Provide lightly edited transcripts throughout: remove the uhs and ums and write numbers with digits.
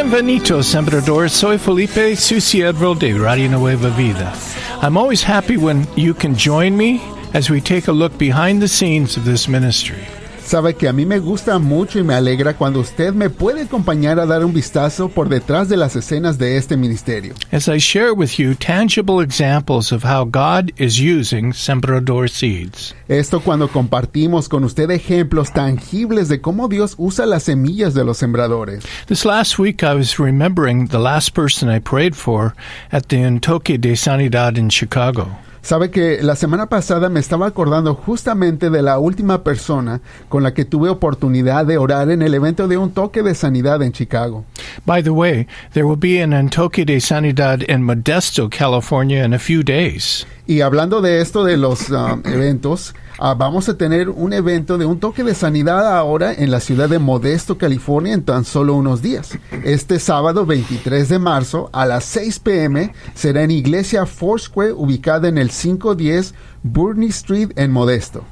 Bienvenidos, Sembrador. Soy Felipe, su siervo de Radio Nueva Vida. I'm always happy when you can join me as we take a look behind the scenes of this ministry. Sabe que a mí me gusta mucho y me alegra cuando usted me puede acompañar a dar un vistazo por detrás de las escenas de este ministerio. As I share with you tangible examples of how God is using Sembrador seeds. Esto cuando compartimos con usted ejemplos tangibles de cómo Dios usa las semillas de los sembradores. This last week I was remembering the last person I prayed for at the Entoque de Sanidad in Chicago. Sabe que la semana pasada me estaba acordando justamente de la última persona con la que tuve oportunidad de orar en el evento de un toque de sanidad en Chicago. By the way, there will be an Entoque de Sanidad in Modesto, California in a few days. Y hablando de esto de los eventos, vamos a tener un evento de un toque de sanidad ahora en la ciudad de Modesto, California, en tan solo unos días. Este sábado 23 de marzo a las 6 p.m. será en Iglesia Foursquare, ubicada en el 510 Burney Street en Modesto.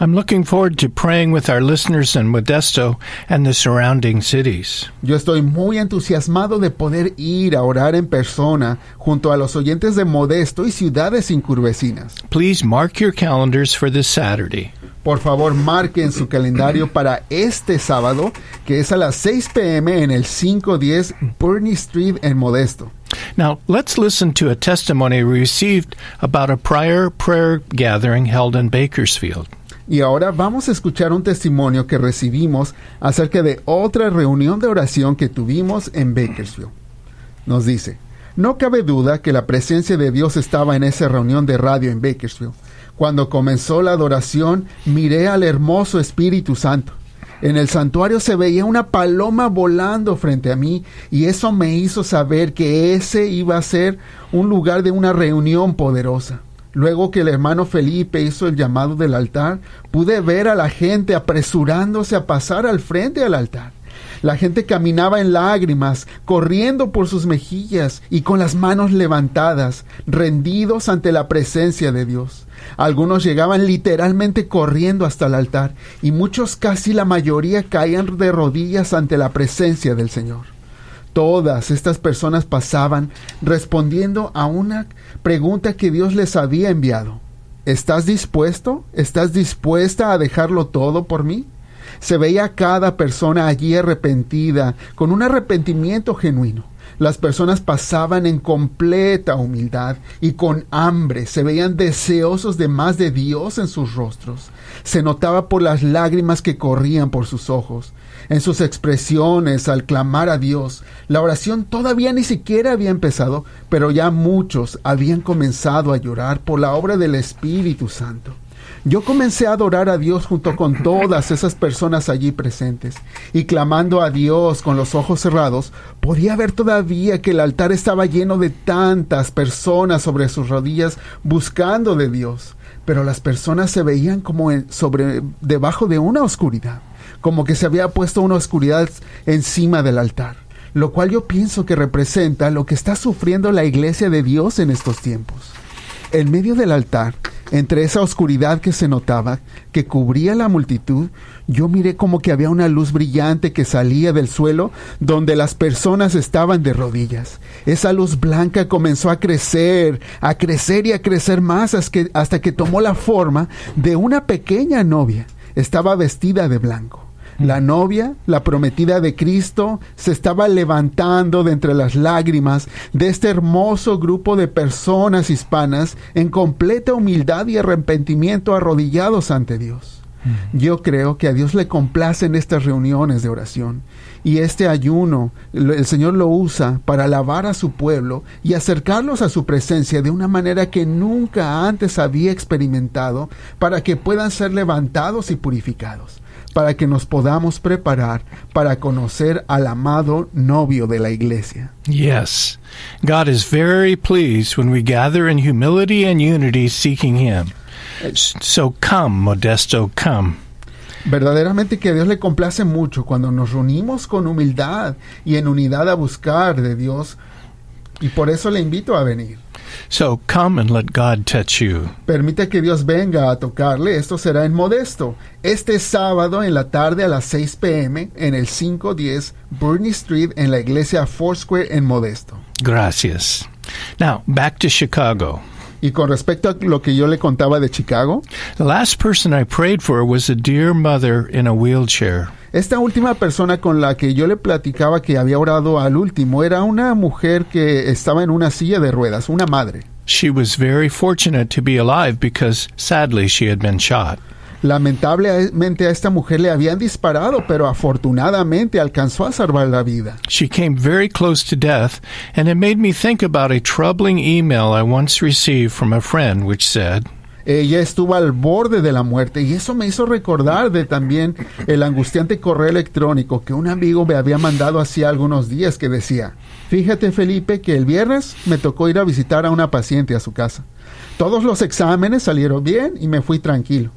I'm looking forward to praying with our listeners in Modesto and the surrounding cities. Yo estoy muy entusiasmado de poder ir a orar en persona junto a los oyentes de Modesto y ciudades circunvecinas. Please mark your calendars for this Saturday. Por favor, marquen su calendario para este sábado, que es a las 6 p.m. en el 510 Burney Street en Modesto. Now, let's listen to a testimony we received about a prior prayer gathering held in Bakersfield. Y ahora vamos a escuchar un testimonio que recibimos acerca de otra reunión de oración que tuvimos en Bakersfield. Nos dice: no cabe duda que la presencia de Dios estaba en esa reunión de radio en Bakersfield. Cuando comenzó la adoración, miré al hermoso Espíritu Santo. En el santuario se veía una paloma volando frente a mí, y eso me hizo saber que ese iba a ser un lugar de una reunión poderosa. Luego que el hermano Felipe hizo el llamado del altar, pude ver a la gente apresurándose a pasar al frente del altar. La gente caminaba en lágrimas, corriendo por sus mejillas y con las manos levantadas, rendidos ante la presencia de Dios. Algunos llegaban literalmente corriendo hasta el altar, y muchos, casi la mayoría, caían de rodillas ante la presencia del Señor. Todas estas personas pasaban respondiendo a una pregunta que Dios les había enviado. ¿Estás dispuesto? ¿Estás dispuesta a dejarlo todo por mí? Se veía a cada persona allí arrepentida, con un arrepentimiento genuino. Las personas pasaban en completa humildad y con hambre. Se veían deseosos de más de Dios en sus rostros. Se notaba por las lágrimas que corrían por sus ojos. En sus expresiones al clamar a Dios. La oración todavía ni siquiera había empezado, pero ya muchos habían comenzado a llorar por la obra del Espíritu Santo. Yo comencé a adorar a Dios junto con todas esas personas allí presentes, y clamando a Dios con los ojos cerrados, podía ver todavía que el altar estaba lleno de tantas personas sobre sus rodillas buscando de Dios, pero las personas se veían como debajo de una oscuridad, como que se había puesto una oscuridad encima del altar, lo cual yo pienso que representa lo que está sufriendo la iglesia de Dios en estos tiempos. En medio del altar, entre esa oscuridad que se notaba, que cubría la multitud, yo miré como que había una luz brillante que salía del suelo donde las personas estaban de rodillas. Esa luz blanca comenzó a crecer y a crecer más hasta que tomó la forma de una pequeña novia. Estaba vestida de blanco. La novia, la prometida de Cristo, se estaba levantando de entre las lágrimas de este hermoso grupo de personas hispanas en completa humildad y arrepentimiento, arrodillados ante Dios. Yo creo que a Dios le complacen estas reuniones de oración, y este ayuno el Señor lo usa para alabar a su pueblo y acercarlos a su presencia de una manera que nunca antes había experimentado, para que puedan ser levantados y purificados, para que nos podamos preparar para conocer al amado novio de la iglesia. Yes, God is very pleased when we gather in humility and unity seeking Him. So come, Modesto, come. Verdaderamente que a Dios le complace mucho cuando nos reunimos con humildad y en unidad a buscar de Dios. Y por eso le invito a venir. So come and let God touch you. Permite que Dios venga a tocarle. Esto será en Modesto. Este sábado en la tarde a las 6 p.m. en el 510 Burney Street en la iglesia Foursquare en Modesto. Gracias. Now, back to Chicago. Y con respecto a lo que yo le contaba de Chicago, The last person I prayed for was a dear mother in a wheelchair. esta última persona con la que yo le platicaba que había orado al último era una mujer que estaba en una silla de ruedas, una madre. She was very fortunate to be alive because, sadly, she had been shot. Lamentablemente a esta mujer le habían disparado, pero afortunadamente alcanzó a salvar la vida. She came very close to death, and it made me think about a troubling email I once received from a friend which said, Ella estuvo al borde de la muerte y eso me hizo recordar de también el angustiante correo electrónico que un amigo me había mandado hacía algunos días que decía: fíjate, Felipe, que el viernes me tocó ir a visitar a una paciente a su casa. Todos los exámenes salieron bien y me fui tranquilo.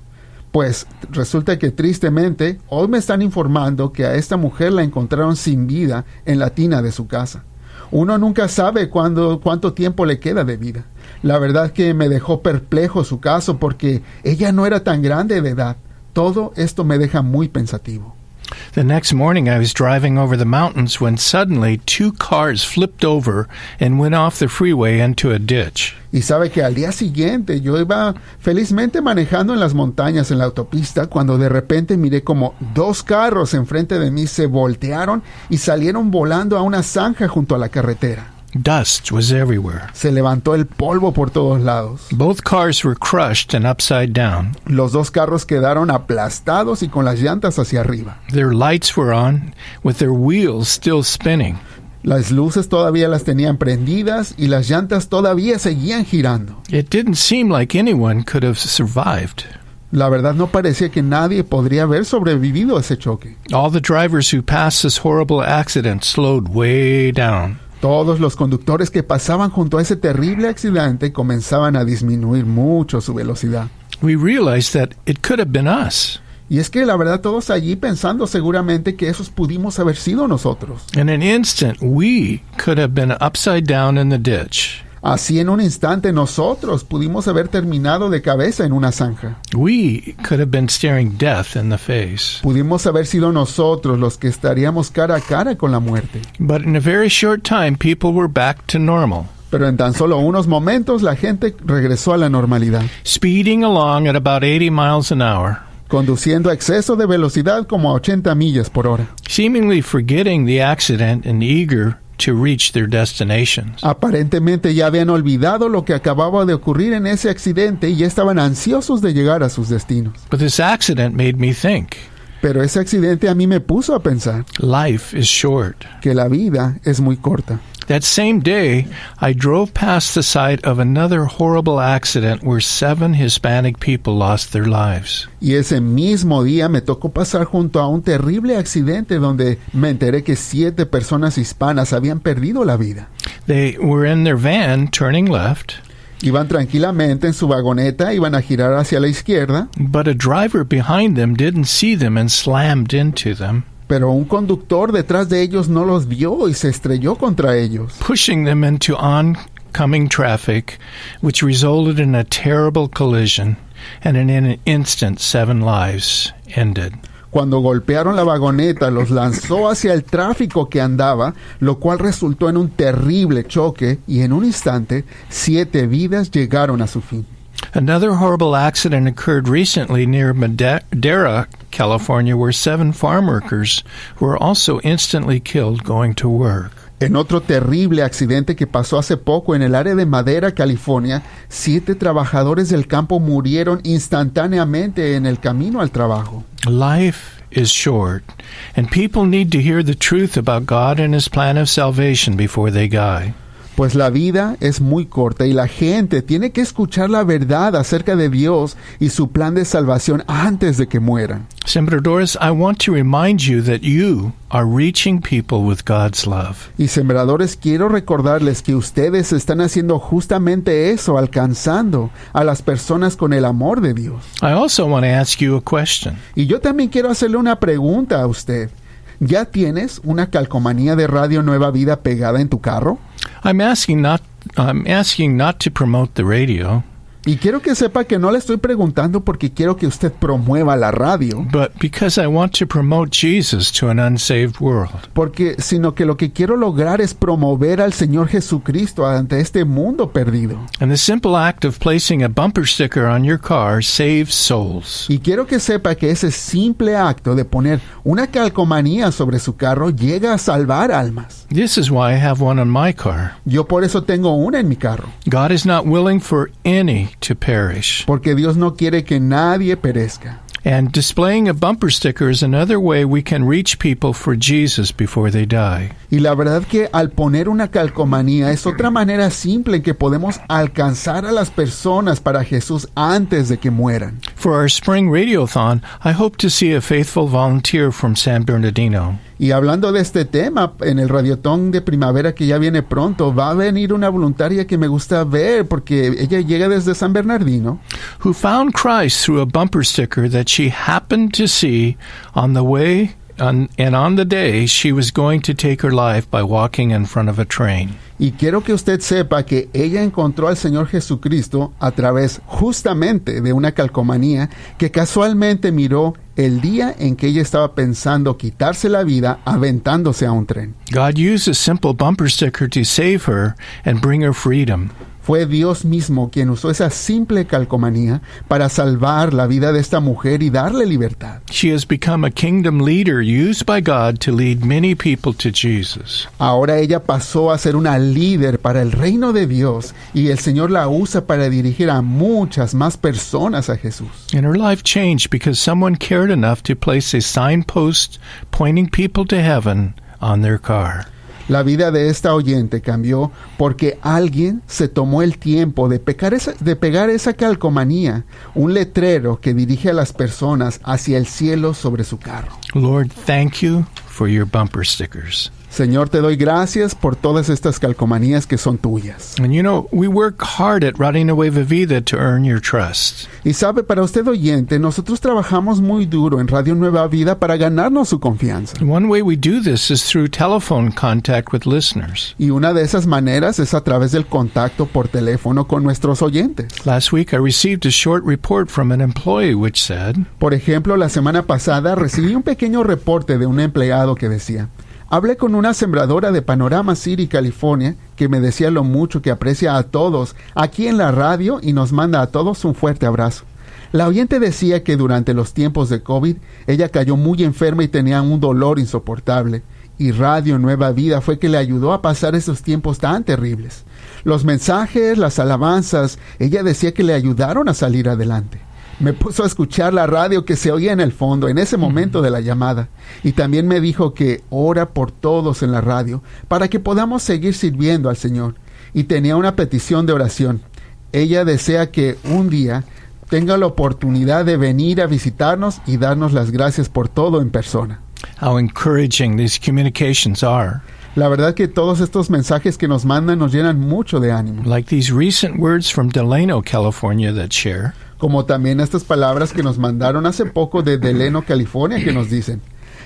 Pues resulta que tristemente hoy me están informando que a esta mujer la encontraron sin vida en la tina de su casa. Uno nunca sabe cuánto tiempo le queda de vida. La verdad que me dejó perplejo su caso porque ella no era tan grande de edad. Todo esto me deja muy pensativo. The next morning I was driving over the mountains when suddenly 2 cars flipped over and went off the freeway into a ditch. Y sabe que al día siguiente yo iba felizmente manejando en las montañas en la autopista cuando de repente miré como 2 carros enfrente de mí se voltearon y salieron volando a una zanja junto a la carretera. Dust was everywhere. Se levantó el polvo por todos lados. Both cars were crushed and upside down. Los 2 carros quedaron aplastados y con las llantas hacia arriba. Their lights were on, with their wheels still spinning. Las luces todavía las tenían prendidas y las llantas todavía seguían girando. It didn't seem like anyone could have survived. La verdad no parecía que nadie podría haber sobrevivido a ese choque. All the drivers who passed this horrible accident slowed way down. Todos los conductores que pasaban junto a ese terrible accidente comenzaban a disminuir mucho su velocidad. We realized that it could have been us. Y es que la verdad todos allí pensando seguramente que esos pudimos haber sido nosotros. In an instant, we could have been upside down in the ditch. Así en un instante nosotros pudimos haber terminado de cabeza en una zanja. We could have been staring death in the face. Pudimos haber sido nosotros los que estaríamos cara a cara con la muerte. But in a very short time, people were back to normal, Pero en tan solo unos momentos la gente regresó a la normalidad, speeding along at about 80 miles an hour, conduciendo a exceso de velocidad como a 80 millas por hora. seemingly forgetting the accident and eager to reach their destinations. Aparentemente ya habían olvidado lo que acababa de ocurrir en ese accidente y ya estaban ansiosos de llegar a sus destinos. But this accident made me think, Pero ese accidente a mí me puso a pensar life is short. que la vida es muy corta. That same day, I drove past the site of another horrible accident where 7 Hispanic people lost their lives. Y ese mismo día me tocó pasar junto a un terrible accidente donde me enteré que 7 personas hispanas habían perdido la vida. They were in their van turning left, Iban tranquilamente en su vagoneta, iban a girar hacia la izquierda, but a driver behind them didn't see them and slammed into them, pero un conductor detrás de ellos no los vio y se estrelló contra ellos, pushing them into oncoming traffic, which resulted in a terrible collision, and in an instant 7 lives ended. Cuando golpearon la vagoneta, los lanzó hacia el tráfico que andaba, lo cual resultó en un terrible choque y en un instante 7 vidas llegaron a su fin. Another horrible accident occurred recently near Madera, California, where 7 farm workers were also instantly killed going to work. En otro terrible accidente que pasó hace poco en el área de Madera, California, 7 trabajadores del campo murieron instantáneamente en el camino al trabajo. Life is short, and people need to hear the truth about God and His plan of salvation before they die. Pues la vida es muy corta y la gente tiene que escuchar la verdad acerca de Dios y su plan de salvación antes de que mueran. Sembradores, I want to remind you that you are reaching people with God's love. Y sembradores, quiero recordarles que ustedes están haciendo justamente eso, alcanzando a las personas con el amor de Dios. I also want to ask you a question. Y yo también quiero hacerle una pregunta a usted. ¿Ya tienes una calcomanía de Radio Nueva Vida pegada en tu carro? I'm asking not to promote the radio, Y quiero que sepa que no le estoy preguntando porque quiero que usted promueva la radio, but because I want to promote Jesus to an unsaved world. sino que lo que quiero lograr es promover al Señor Jesucristo ante este mundo perdido. And the simple act of placing a bumper sticker on your car saves souls. Y quiero que sepa que ese simple acto de poner una calcomanía sobre su carro llega a salvar almas. This is why I have one on my car. Yo por eso tengo una en mi carro, God is not willing for any to perish. porque Dios no quiere que nadie perezca. And displaying a bumper sticker is another way we can reach people for Jesus before they die. Y la verdad que al poner una calcomanía es otra manera simple en que podemos alcanzar a las personas para Jesús antes de que mueran. For our spring radiothon, I hope to see a faithful volunteer from San Bernardino. Y hablando de este tema, en el radiotón de primavera que ya viene pronto, va a venir una voluntaria que me gusta ver porque ella llega desde San Bernardino, Who found Christ through a bumper sticker that she happened to see on the way and on the day she was going to take her life by walking in front of a train. y quiero que usted sepa que ella encontró al Señor Jesucristo a través justamente de una calcomanía que casualmente miró el día en que ella estaba pensando quitarse la vida aventándose a un tren. God used a simple bumper sticker to save her and bring her freedom. Fue Dios mismo quien usó esa simple calcomanía para salvar la vida de esta mujer y darle libertad. She has become a kingdom leader used by God to lead many people to Jesus. Ahora ella pasó a ser una líder para el reino de Dios y el Señor la usa para dirigir a muchas más personas a Jesús. And her life changed because someone cared enough to place a signpost pointing people to heaven on their car. La vida de esta oyente cambió porque alguien se tomó el tiempo de pegar esa calcomanía, un letrero que dirige a las personas hacia el cielo sobre su carro. Lord, thank you for your bumper stickers. Señor, te doy gracias por todas estas calcomanías que son tuyas. And you know, we work hard at Radio Nueva Vida to earn your trust. Y sabe, para usted oyente, nosotros trabajamos muy duro en Radio Nueva Vida para ganarnos su confianza. One way we do this is through telephone contact with listeners. Y una de esas maneras es a través del contacto por teléfono con nuestros oyentes. Last week I received a short report from an employee which said, Por ejemplo, la semana pasada recibí un pequeño reporte de un empleado que decía: hablé con una sembradora de Panorama City, California, que me decía lo mucho que aprecia a todos aquí en la radio y nos manda a todos un fuerte abrazo. La oyente decía que durante los tiempos de COVID, ella cayó muy enferma y tenía un dolor insoportable. Y Radio Nueva Vida fue que le ayudó a pasar esos tiempos tan terribles. Los mensajes, las alabanzas, ella decía que le ayudaron a salir adelante. Me puso a escuchar la radio que se oía en el fondo en ese momento de la llamada. Y también me dijo que ora por todos en la radio para que podamos seguir sirviendo al Señor. Y tenía una petición de oración. Ella desea que un día tenga la oportunidad de venir a visitarnos y darnos las gracias por todo en persona. how encouraging these communications are. La verdad que todos estos mensajes que nos mandan nos llenan mucho de ánimo. Like these recent words from Delano, California that share, Como también estas palabras que nos mandaron hace poco de Delano, California, que nos dicen: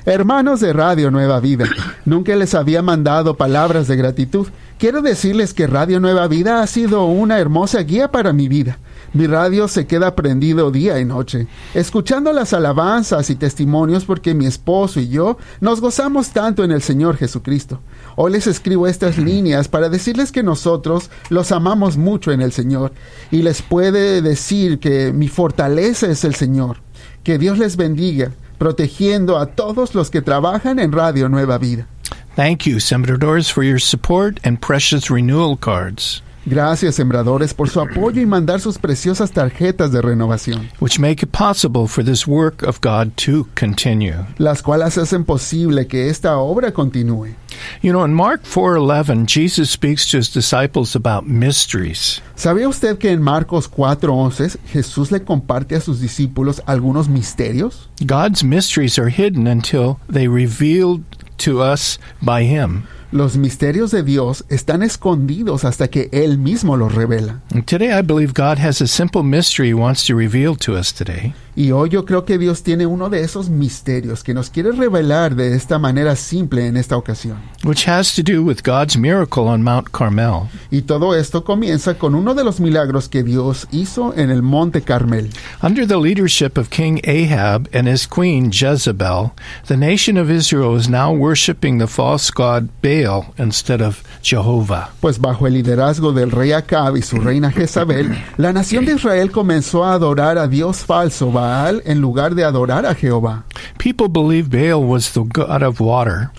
hermanos de Radio Nueva Vida, nunca les había mandado palabras de gratitud. Quiero decirles que Radio Nueva Vida ha sido una hermosa guía para mi vida. Mi radio se queda prendido día y noche, escuchando las alabanzas y testimonios porque mi esposo y yo nos gozamos tanto en el Señor Jesucristo. Hoy les escribo estas líneas para decirles que nosotros los amamos mucho en el Señor y les puede decir que mi fortaleza es el Señor. Que Dios les bendiga, protegiendo a todos los que trabajan en Radio Nueva Vida. thank you, Sembradores, for your support and precious renewal cards, Gracias, sembradores, por su apoyo y mandar sus preciosas tarjetas de renovación, which make it possible for this work of God to continue. las cuales hacen posible que esta obra continúe. You know, in Mark 4:11, Jesus speaks to his disciples about mysteries. ¿Sabía usted que en Marcos 4:11 Jesús le comparte a sus discípulos algunos misterios? God's mysteries are hidden until they revealed to us by him. Los misterios de Dios están escondidos hasta que Él mismo los revela. And today I believe God has a simple mystery He wants to reveal to us today. Y hoy yo creo que Dios tiene uno de esos misterios que nos quiere revelar de esta manera simple en esta ocasión. Which has to do with God's miracle on Mount Carmel. Y todo esto comienza con uno de los milagros que Dios hizo en el Monte Carmel. Under the leadership of King Ahab and his queen Jezebel, the nation of Israel is now worshiping the false god Baal instead of Jehovah. Pues bajo el liderazgo del rey Acab y su reina Jezabel, la nación de Israel comenzó a adorar a Dios falso Baal en lugar de adorar a Jehová. People believed Baal was the god of water,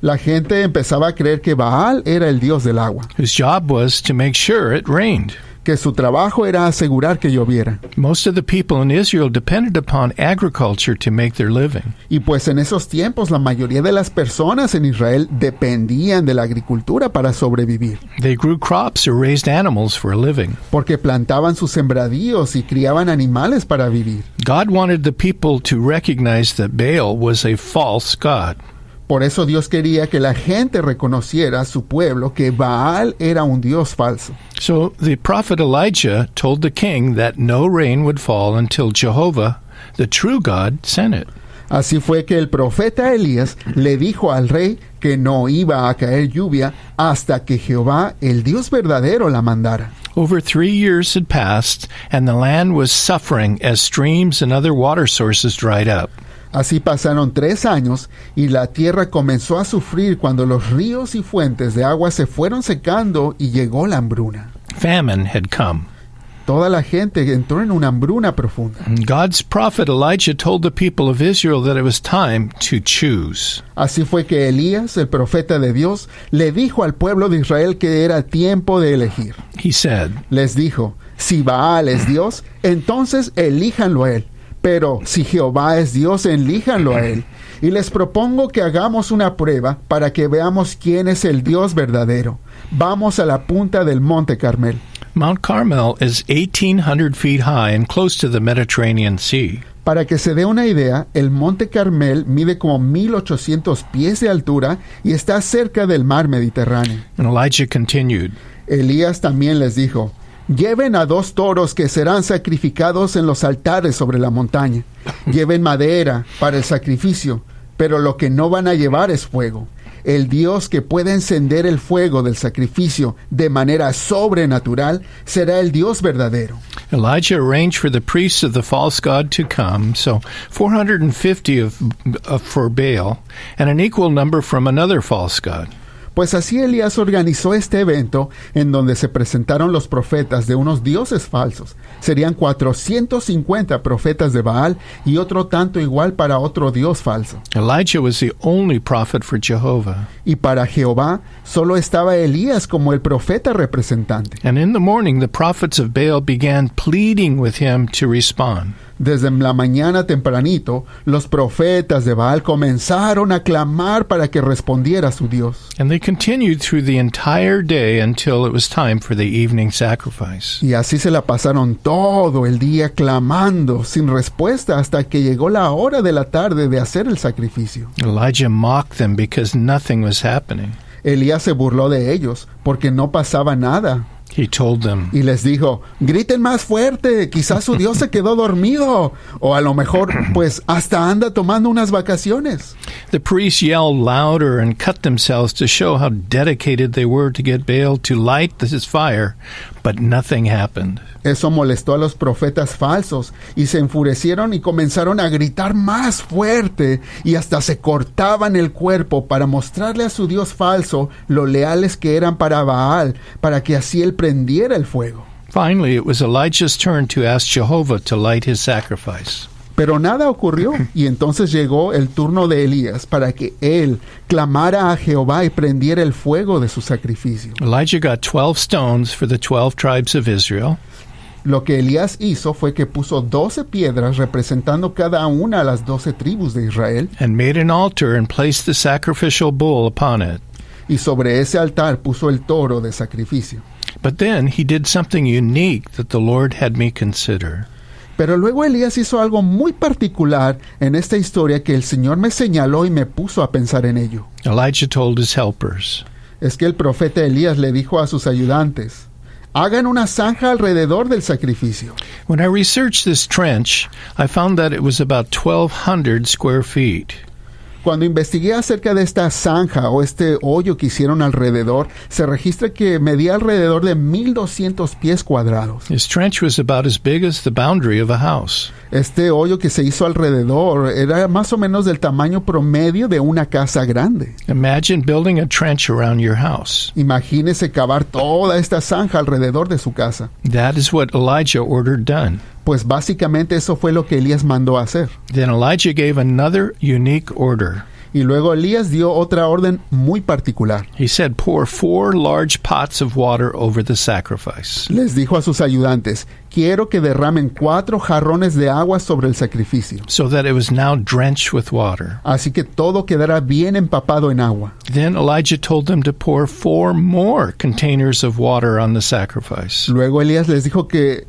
La gente empezaba a creer que Baal era el dios del agua, whose job was to make sure it rained. que su trabajo era asegurar que lloviera. Most of the people in Israel depended upon agriculture to make their living. Y pues en esos tiempos la mayoría de las personas en Israel dependían de la agricultura para sobrevivir, They grew crops or raised animals for a living. porque plantaban sus sembradíos y criaban animales para vivir. God wanted the people to recognize that Baal was a false god. Por eso Dios quería que la gente reconociera a su pueblo que Baal era un dios falso. So the prophet Elijah told the king that no rain would fall until Jehovah, the true God, sent it. Así fue que el profeta Elías le dijo al rey que no iba a caer lluvia hasta que Jehová, el Dios verdadero, la mandara. Over 3 years had passed, and the land was suffering as streams and other water sources dried up. Así pasaron 3 años y la tierra comenzó a sufrir cuando los ríos y fuentes de agua se fueron secando y llegó la hambruna. Famine had come. Toda la gente entró en una hambruna profunda. God's prophet Elijah told the people of Israel that it was time to choose. Así fue que Elías, el profeta de Dios, le dijo al pueblo de Israel que era tiempo de elegir. He said, Les dijo, si Baal es Dios, entonces elíjanlo a él. Pero si Jehová es Dios, elíjanlo a él. Y les propongo que hagamos una prueba para que veamos quién es el Dios verdadero. Vamos a la punta del Monte Carmel. Mount Carmel is 1,800 feet high and close to the Mediterranean Sea. Para que se dé una idea, el Monte Carmel mide como 1,800 pies de altura y está cerca del mar Mediterráneo. And Elijah continued, Elías también les dijo, lleven a 2 toros que serán sacrificados en los altares sobre la montaña. Lleven madera para el sacrificio, pero lo que no van a llevar es fuego. El Dios que puede encender el fuego del sacrificio de manera sobrenatural será el Dios verdadero. Elijah arranged for the priests of the false god to come, so 450 for Baal, and an equal number from another false god. Pues así Elías organizó este evento en donde se presentaron los profetas de unos dioses falsos. Serían 450 profetas de Baal y otro tanto igual para otro dios falso. Elijah was the only prophet for Jehovah. Y para Jehová solo estaba Elías como el profeta representante. And in the morning the prophets of Baal began pleading with him to respond. Desde la mañana tempranito, los profetas de Baal comenzaron a clamar para que respondiera a su Dios. And they continued through the entire day until it was time for the evening sacrifice. Y así se la pasaron todo el día clamando sin respuesta hasta que llegó la hora de la tarde de hacer el sacrificio. Elijah mocked them because nothing was happening. Elías se burló de ellos porque no pasaba nada. He told them, Y les dijo, griten más fuerte, quizás su Dios se quedó dormido, o a lo mejor, pues, hasta anda tomando unas vacaciones. the priests yelled louder and cut themselves to show how dedicated they were to get Baal to light his fire, but nothing happened. Eso molestó a los profetas falsos, y se enfurecieron y comenzaron a gritar más fuerte, y hasta se cortaban el cuerpo para mostrarle a su Dios falso lo leales que eran para Baal, para que así él prendiera el fuego. Finally, it was Elijah's turn to ask Jehovah to light his sacrifice. Pero nada ocurrió, y entonces llegó el turno de Elías para que él clamara a Jehová y prendiera el fuego de su sacrificio. Elijah got 12 stones for the 12 tribes of Israel, Lo que Elías hizo fue que puso 12 piedras representando cada una a las 12 tribus de Israel, and made an altar and placed the sacrificial bull upon it. y sobre ese altar puso el toro de sacrificio. But then he did something unique that the Lord had me consider. Pero luego Elías hizo algo muy particular en esta historia que el Señor me señaló y me puso a pensar en ello. Elijah told his helpers, es que el profeta Elías le dijo a sus ayudantes, hagan una zanja alrededor del sacrificio. When I researched this trench, I found that it was about 1,200 square feet. Cuando investigué acerca de esta zanja o este hoyo que hicieron alrededor, se registra que medía alrededor de 1,200 pies cuadrados. This trench was about as big as the boundary of a house. Este hoyo que se hizo alrededor era más o menos del tamaño promedio de una casa grande. Imagine building a trench around your house. Imagínese cavar toda esta zanja alrededor de su casa. That is what Elijah ordered done. Pues básicamente eso fue lo que Elías mandó hacer. Then Elijah gave another unique order. Y luego Elías dio otra orden muy particular. He said, pour 4 large pots of water over the sacrifice. Les dijo a sus ayudantes, quiero que derramen 4 jarrones de agua sobre el sacrificio. So that it was now drenched with water. Así que todo quedará bien empapado en agua. Then Elijah told them to pour 4 more containers of water on the sacrifice. Luego Elías les dijo que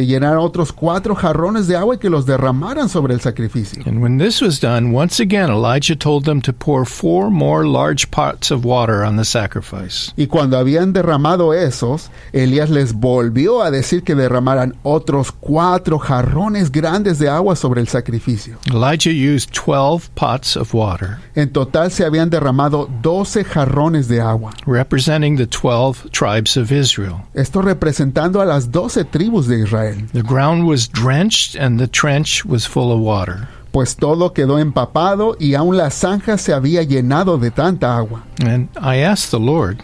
llenaran otros 4 jarrones de agua y que los derramaran sobre el sacrificio. And when this was done, once again Elijah told them to pour 4 more large pots of water on the sacrifice. Y cuando habían derramado esos, Elías les volvió a decir que derramaran otros 4 jarrones grandes de agua sobre el sacrificio. Elijah used 12 pots of water, En total se habían derramado 12 jarrones de agua. representing the 12 tribes of Israel. Esto representando a las 12 tribus de Israel. The ground was drenched and the trench was full of water. Pues todo quedó empapado y aún la zanja se había llenado de tanta agua. And I asked the Lord,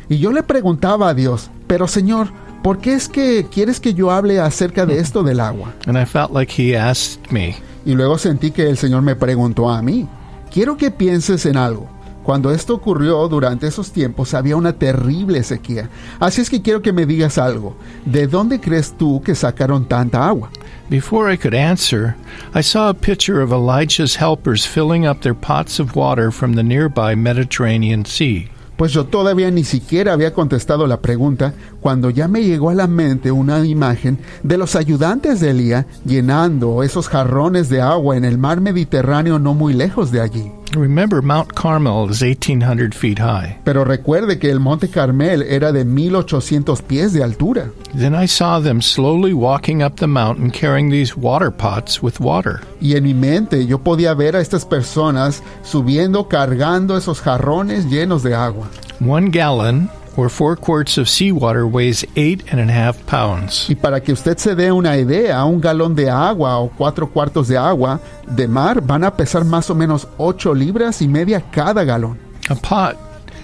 Y yo le preguntaba a Dios, pero Señor, ¿por qué es que quieres que yo hable acerca de esto del agua? and I felt like he asked me. Y luego sentí que el Señor me preguntó a mí. Quiero que pienses en algo. Cuando esto ocurrió durante esos tiempos había una terrible sequía. Así es que quiero que me digas algo. ¿De dónde crees tú que sacaron tanta agua? Before I could answer, I saw a picture of Elijah's helpers filling up their pots of water from the nearby Mediterranean Sea. Pues yo todavía ni siquiera había contestado la pregunta cuando ya me llegó a la mente una imagen de los ayudantes de Elías llenando esos jarrones de agua en el mar Mediterráneo no muy lejos de allí. Remember, Mount Carmel is 1,800 feet high. Pero recuerde que el Monte Carmel era de 1,800 pies de altura. Then I saw them slowly walking up the mountain carrying these water pots with water. Y en mi mente yo podía ver a estas personas subiendo cargando esos jarrones llenos de agua. 1 gallon, or 4 quarts of seawater, weighs 8.5 pounds. Y para que usted se dé una idea, un galón de agua o 4 cuartos de agua de mar van a pesar más o menos 8 libras y media cada galón. A pot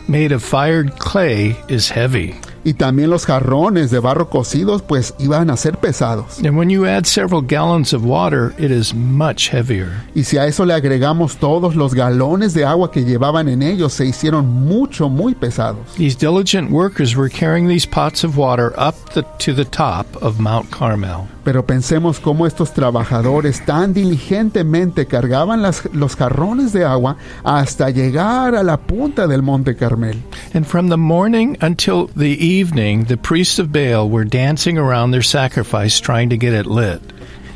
made of fired clay is heavy. Y también los jarrones de barro cocidos pues iban a ser pesados. And when you add several gallons of water, it is much heavier. Y si a eso le agregamos todos los galones de agua que llevaban en ellos, se hicieron muy pesados. These diligent workers were carrying these pots of water up to the top of Mount Carmel. Pero pensemos cómo estos trabajadores tan diligentemente cargaban los jarrones de agua hasta llegar a la punta del Monte Carmel. And from the morning until the evening, the priests of Baal were dancing around their sacrifice trying to get it lit.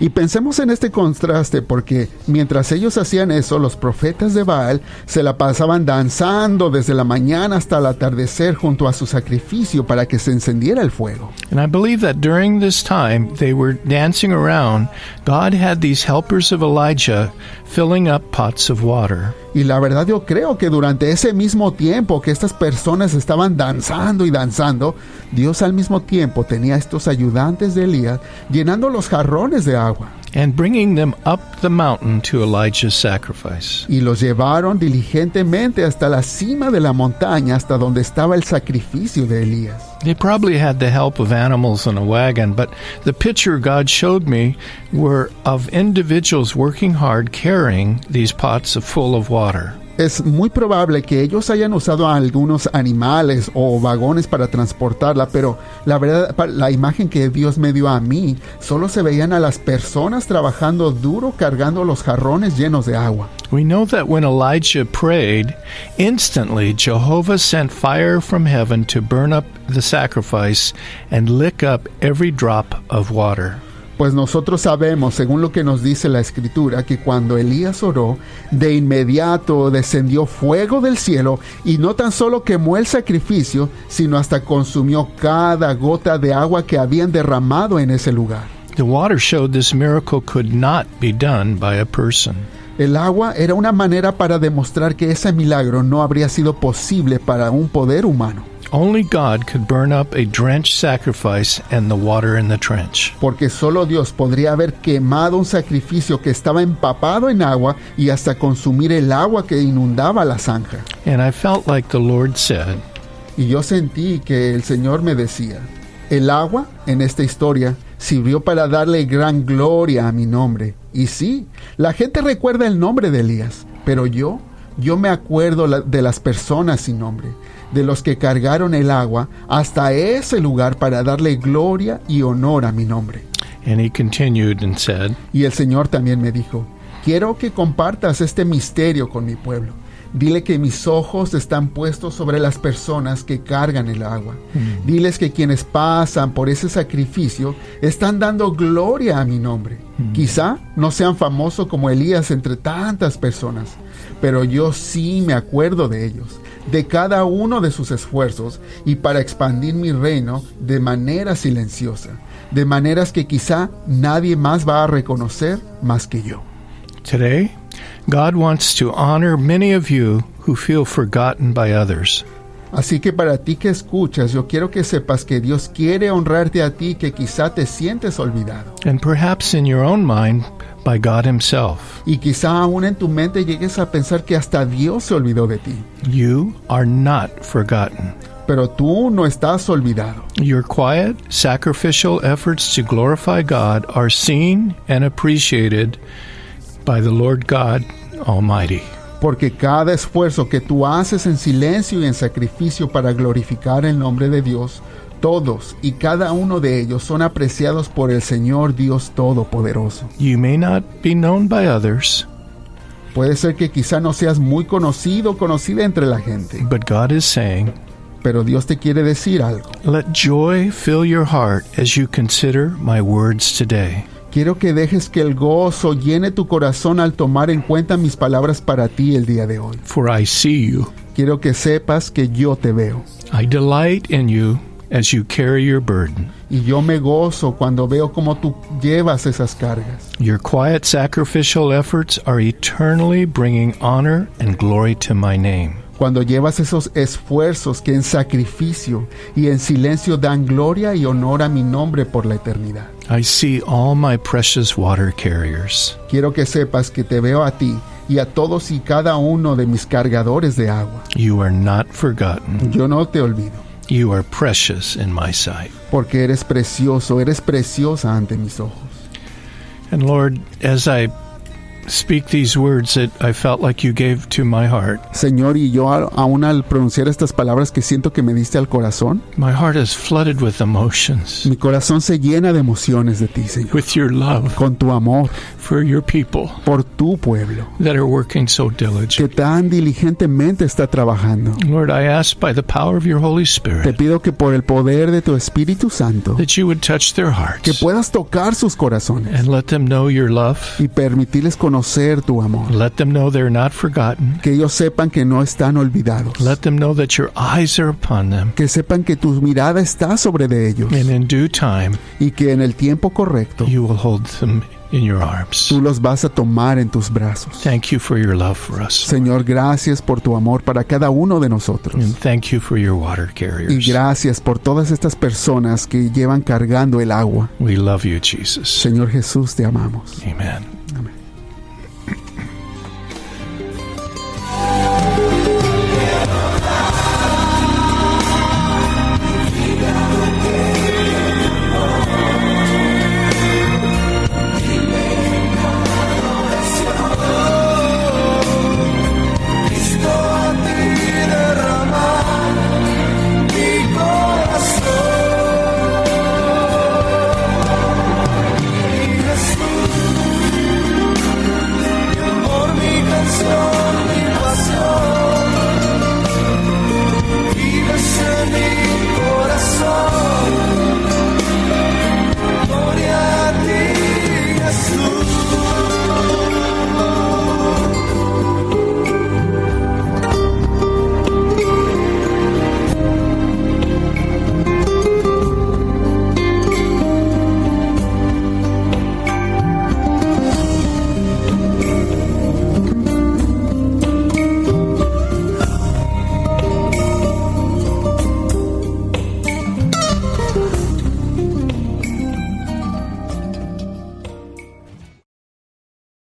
Y pensemos en este contraste porque mientras ellos hacían eso, los profetas de Baal se la pasaban danzando desde la mañana hasta el atardecer junto a su sacrificio para que se encendiera el fuego. And I believe that during this time they were dancing around, God had these helpers of Elijah filling up pots of water. Y la verdad yo creo que durante ese mismo tiempo que estas personas estaban danzando y danzando, Dios al mismo tiempo tenía estos ayudantes de Elías llenando los jarrones de agua. And bringing them up the mountain to Elijah's sacrifice. Y los llevaron diligentemente hasta la cima de la montaña, hasta donde estaba el sacrificio de Elías. They probably had the help of animals in a wagon, but the picture God showed me were of individuals working hard carrying these pots full of water. Es muy probable que ellos hayan usado a algunos animales o vagones para transportarla, pero la verdad, la imagen que Dios me dio a mí, solo se veían a las personas trabajando duro cargando los jarrones llenos de agua. We know that when Elijah prayed, instantly Jehovah sent fire from heaven to burn up the sacrifice and lick up every drop of water. Pues nosotros sabemos, según lo que nos dice la Escritura, que cuando Elías oró, de inmediato descendió fuego del cielo y no tan solo quemó el sacrificio, sino hasta consumió cada gota de agua que habían derramado en ese lugar. The water showed this miracle could not be done by a person. El agua era una manera para demostrar que ese milagro no habría sido posible para un poder humano. Only God could burn up a drenched sacrifice and the water in the trench. Porque solo Dios podría haber quemado un sacrificio que estaba empapado en agua y hasta consumir el agua que inundaba la zanja. And I felt like the Lord said, Y yo sentí que el Señor me decía, el agua en esta historia sirvió para darle gran gloria a mi nombre. Y sí, la gente recuerda el nombre de Elías, pero yo me acuerdo de las personas sin nombre, de los que cargaron el agua hasta ese lugar para darle gloria y honor a mi nombre. and he continued and said, Y el Señor también me dijo, quiero que compartas este misterio con mi pueblo. Dile que mis ojos están puestos sobre las personas que cargan el agua. Diles que quienes pasan por ese sacrificio están dando gloria a mi nombre. Quizá no sean famosos como Elías entre tantas personas, pero yo sí me acuerdo de ellos, de cada uno de sus esfuerzos y para expandir mi reino de manera silenciosa, de maneras que quizá nadie más va a reconocer más que yo. Today, God wants to honor many of you who feel forgotten by others. Así que para ti que escuchas, yo quiero que sepas que Dios quiere honrarte a ti que quizá te sientes olvidado. And perhaps in your own mind, by God Himself. Y quizá aún en tu mente llegues a pensar que hasta Dios se olvidó de ti. You are not forgotten. Pero tú no estás olvidado. Your quiet, sacrificial efforts to glorify God are seen and appreciated by the Lord God Almighty. Porque cada esfuerzo que tú haces en silencio y en sacrificio para glorificar el nombre de Dios, todos y cada uno de ellos son apreciados por el Señor Dios Todopoderoso. You may not be known by others, Puede ser que quizá no seas muy conocido o conocida entre la gente, but God is saying, pero Dios te quiere decir algo. let joy fill your heart as you consider my words today. Quiero que dejes que el gozo llene tu corazón al tomar en cuenta mis palabras para ti el día de hoy. For I see you. Quiero que sepas que yo te veo. I delight in you as you carry your burden. Y yo me gozo cuando veo cómo tú llevas esas cargas. Your quiet sacrificial efforts are eternally bringing honor and glory to my name. Cuando llevas esos esfuerzos que en sacrificio y en silencio dan gloria y honor a mi nombre por la eternidad. I see all my precious water carriers. Quiero que sepas que te veo a ti y a todos y cada uno de mis cargadores de agua. You are not forgotten. Yo no te olvido, You are precious in my sight. porque eres precioso, eres preciosa ante mis ojos. And Lord, as I speak these words that I felt like you gave to my heart, Señor, y yo aún al pronunciar estas palabras que siento que me diste al corazón, my heart is flooded with emotions, mi corazón se llena de emociones de ti, Señor, with your love con tu amor for your people por tu pueblo, that are working so que diligently. tan diligentemente está trabajando. Lord, I ask by the power of your Holy Te Spirit pido que por el poder de tu Espíritu Santo, that you would touch their que hearts puedas tocar sus corazones and let them know your love. y permitirles conocer tu amor. Let them know they're not forgotten. Que ellos sepan que no están olvidados. Let them know that your eyes are upon them. Que sepan que tu mirada está sobre de ellos And in due time, y que en el tiempo correcto you will hold them in your arms. tú los vas a tomar en tus brazos. Thank you for your love for us. Señor, gracias por tu amor para cada uno de nosotros. And thank you for your water Y carriers. gracias por todas estas personas que llevan cargando el agua. We love you, Jesus. Señor Jesús, te amamos. Amen.